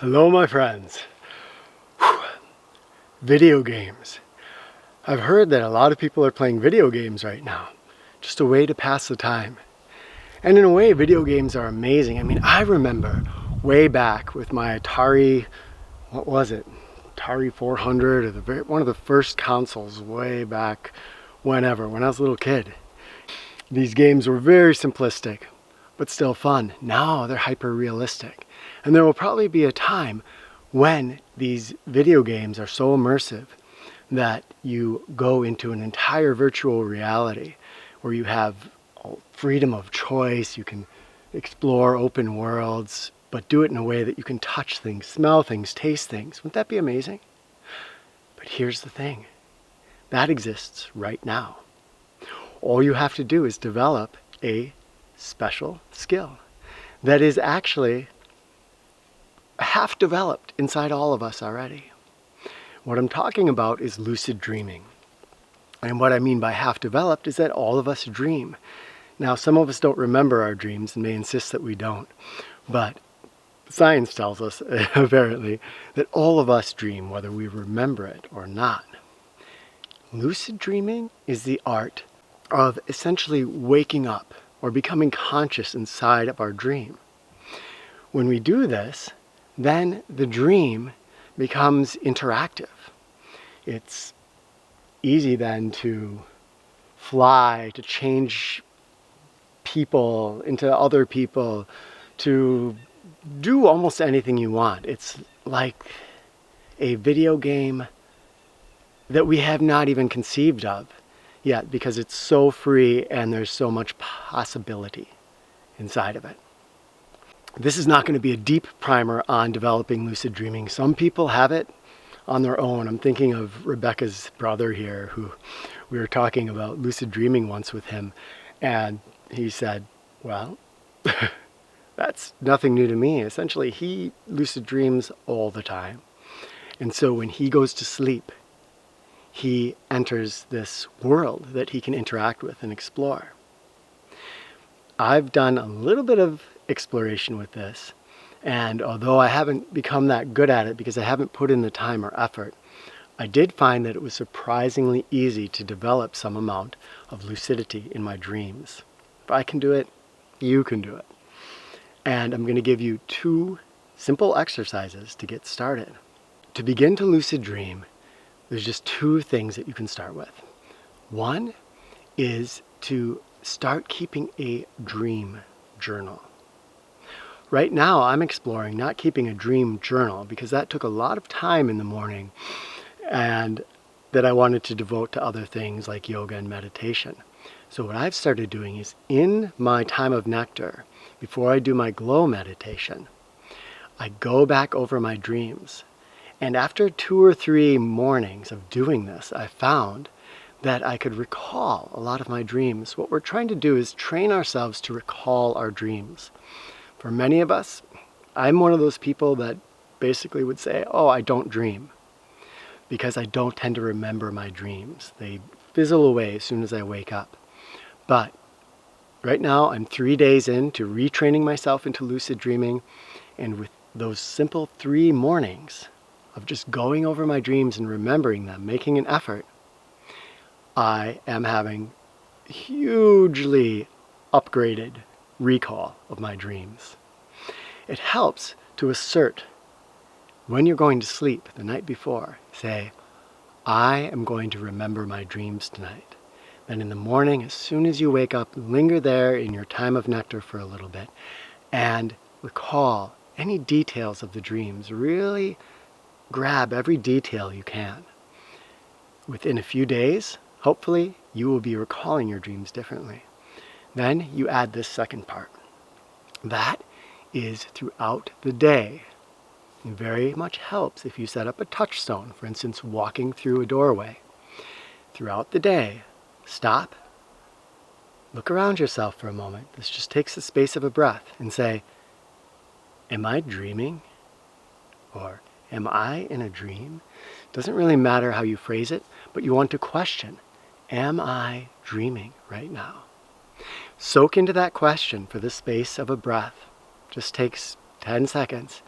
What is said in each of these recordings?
Hello, my friends. Video games. I've heard that a lot of people are playing video games right now. Just a way to pass the time. And in a way, video games are amazing. I mean, I remember way back with my Atari, what was it? Atari 400, or one of the first consoles way back when I was a little kid. These games were very simplistic, but still fun. Now they're hyper realistic. And there will probably be a time when these video games are so immersive that you go into an entire virtual reality where you have freedom of choice, you can explore open worlds, but do it in a way that you can touch things, smell things, taste things. Wouldn't that be amazing? But here's the thing, that exists right now. All you have to do is develop a special skill that is actually half developed inside all of us already. What I'm talking about is lucid dreaming. And what I mean by half developed is that all of us dream. Now, some of us don't remember our dreams and may insist that we don't. But science tells us, apparently, that all of us dream whether we remember it or not. Lucid dreaming is the art of essentially waking up or becoming conscious inside of our dream. When we do this, then the dream becomes interactive. It's easy then to fly, to change people into other people, to do almost anything you want. It's like a video game that we have not even conceived of yet because it's so free and there's so much possibility inside of it. This is not going to be a deep primer on developing lucid dreaming. Some people have it on their own. I'm thinking of Rebecca's brother here, who we were talking about lucid dreaming once with him, and he said, well, that's nothing new to me. Essentially, he lucid dreams all the time. And so when he goes to sleep, he enters this world that he can interact with and explore. I've done a little bit of exploration with this, and although I haven't become that good at it because I haven't put in the time or effort, I did find that it was surprisingly easy to develop some amount of lucidity in my dreams. If I can do it, you can do it. And I'm going to give you 2 simple exercises to get started. To begin to lucid dream, there's just 2 things that you can start with. One is to start keeping a dream journal. Right now, I'm exploring not keeping a dream journal because that took a lot of time in the morning and that I wanted to devote to other things like yoga and meditation. So what I've started doing is in my time of nectar, before I do my glow meditation, I go back over my dreams. And after 2 or 3 mornings of doing this, I found that I could recall a lot of my dreams. What we're trying to do is train ourselves to recall our dreams. For many of us, I'm one of those people that basically would say, oh, I don't dream, because I don't tend to remember my dreams. They fizzle away as soon as I wake up. But right now, I'm 3 days into retraining myself into lucid dreaming, and with those simple 3 mornings of just going over my dreams and remembering them, making an effort, I am having hugely upgraded recall of my dreams. It helps to assert when you're going to sleep the night before, say, I am going to remember my dreams tonight. Then in the morning, as soon as you wake up, linger there in your time of nectar for a little bit and recall any details of the dreams. Really grab every detail you can. Within a few days, hopefully, you will be recalling your dreams differently. Then you add this second part. That is throughout the day. It very much helps if you set up a touchstone, for instance, walking through a doorway. Throughout the day, stop, look around yourself for a moment. This just takes the space of a breath and say, am I dreaming? Or am I in a dream? Doesn't really matter how you phrase it, but you want to question, am I dreaming right now? Soak into that question for the space of a breath. Just takes 10 seconds.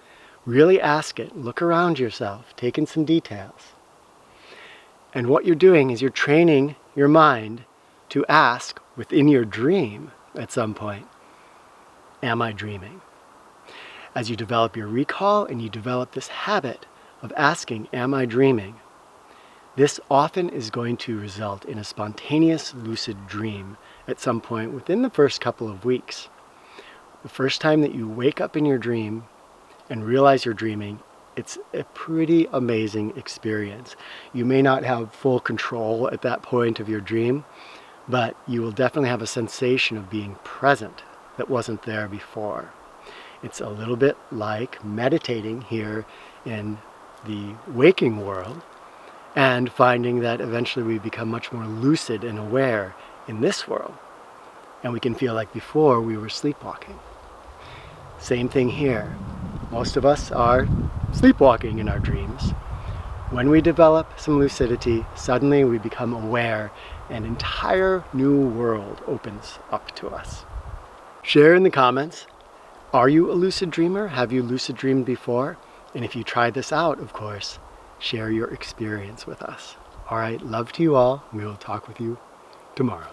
Really ask it. Look around yourself, take in some details. And what you're doing is you're training your mind to ask within your dream at some point, am I dreaming? As you develop your recall and you develop this habit of asking, am I dreaming? This often is going to result in a spontaneous lucid dream at some point within the first couple of weeks. The first time that you wake up in your dream and realize you're dreaming, it's a pretty amazing experience. You may not have full control at that point of your dream, but you will definitely have a sensation of being present that wasn't there before. It's a little bit like meditating here in the waking world and finding that eventually we become much more lucid and aware in this world. And we can feel like before we were sleepwalking. Same thing here. Most of us are sleepwalking in our dreams. When we develop some lucidity, suddenly we become aware. An entire new world opens up to us. Share in the comments, are you a lucid dreamer? Have you lucid dreamed before? And if you try this out, of course, share your experience with us. All right, love to you all. We will talk with you tomorrow.